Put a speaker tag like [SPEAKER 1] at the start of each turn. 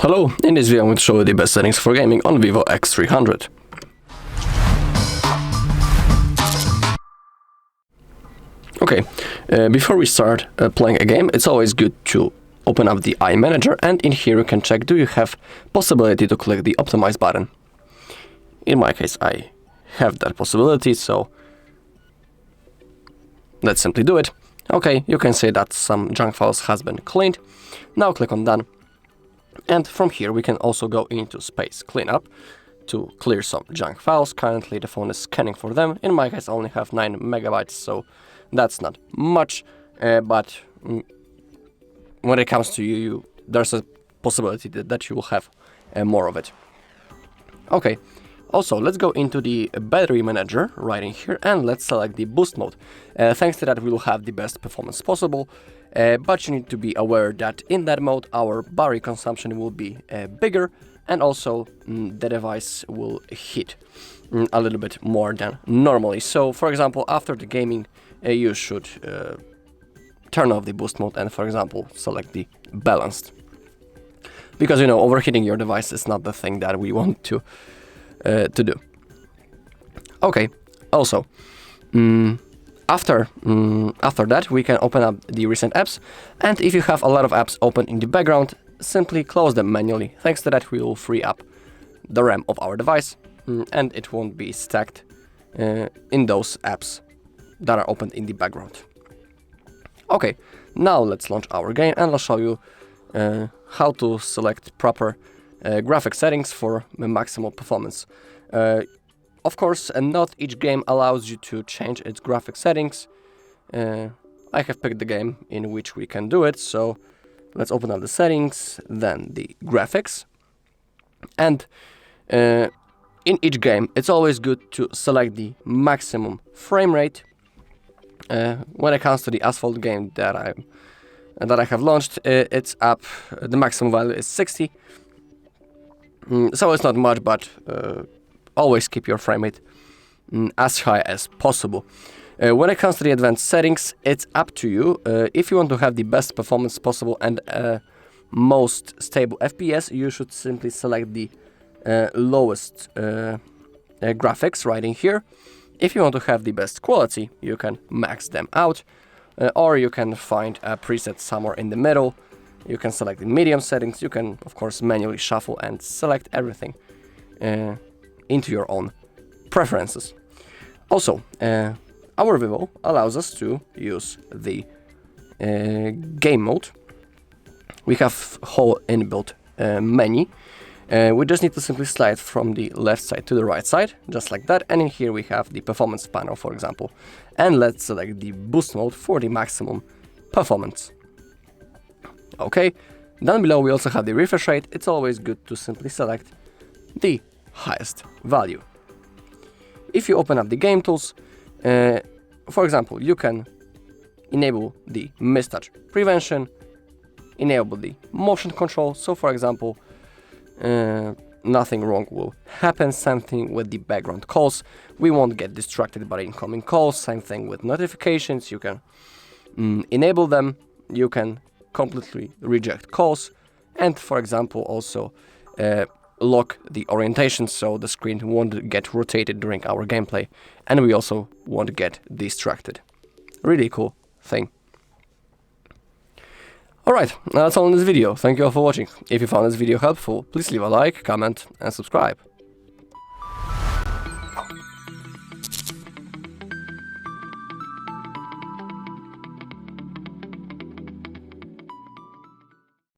[SPEAKER 1] Hello, in this video I'm going to show you the best settings for gaming on VIVO X300. Okay, before we start playing a game, it's always good to open up the iManager, and in here you can check do you have possibility to click the optimize button. In my case I have that possibility, so let's simply do it. Okay, you can see that some junk files has been cleaned. Now click on done. And from here we can also go into space cleanup to clear some junk files. Currently the phone is scanning for them. In my case I only have 9 megabytes, so that's not much, but when it comes to you, there's a possibility that you will have more of it. Okay, also let's go into the battery manager right in here and let's select the boost mode. Thanks to that we will have the best performance possible. But you need to be aware that in that mode our battery consumption will be bigger, and also the device will hit a little bit more than normally. So for example, after the gaming you should turn off the boost mode and for example select the balanced, because overheating your device is not the thing that we want to do. Okay, also after that we can open up the recent apps, and if you have a lot of apps open in the background, simply close them manually. Thanks to that we will free up the RAM of our device, and it won't be stacked in those apps that are opened in the background. Okay, now let's launch our game and I'll show you how to select proper graphic settings for maximal performance. Of course, not each game allows you to change its graphic settings. I have picked the game in which we can do it, so let's open up the settings, then the graphics. And in each game, it's always good to select the maximum frame rate. When it comes to the Asphalt game that I have launched, it's up. The maximum value is 60. So it's not much, but always keep your frame rate as high as possible. When it comes to the advanced settings, it's up to you. If you want to have the best performance possible and most stable FPS, you should simply select the lowest graphics right in here. If you want to have the best quality, you can max them out, or you can find a preset somewhere in the middle. You can select the medium settings. You can of course manually shuffle and select everything into your own preferences. Also, our Vivo allows us to use the game mode. We have whole inbuilt menu. We just need to simply slide from the left side to the right side, just like that, and in here we have the performance panel, for example. And let's select the boost mode for the maximum performance. Okay, down below we also have the refresh rate. It's always good to simply select the highest value. If you open up the game tools, for example, you can enable the mistouch prevention, enable the motion control. So for example, nothing wrong will happen. Same thing with the background calls. We won't get distracted by incoming calls. Same thing with notifications. You can enable them. You can completely reject calls, and for example also lock the orientation so the screen won't get rotated during our gameplay, and we also won't get distracted. Really cool thing. Alright, that's all in this video. Thank you all for watching. If you found this video helpful, please leave a like, comment and subscribe.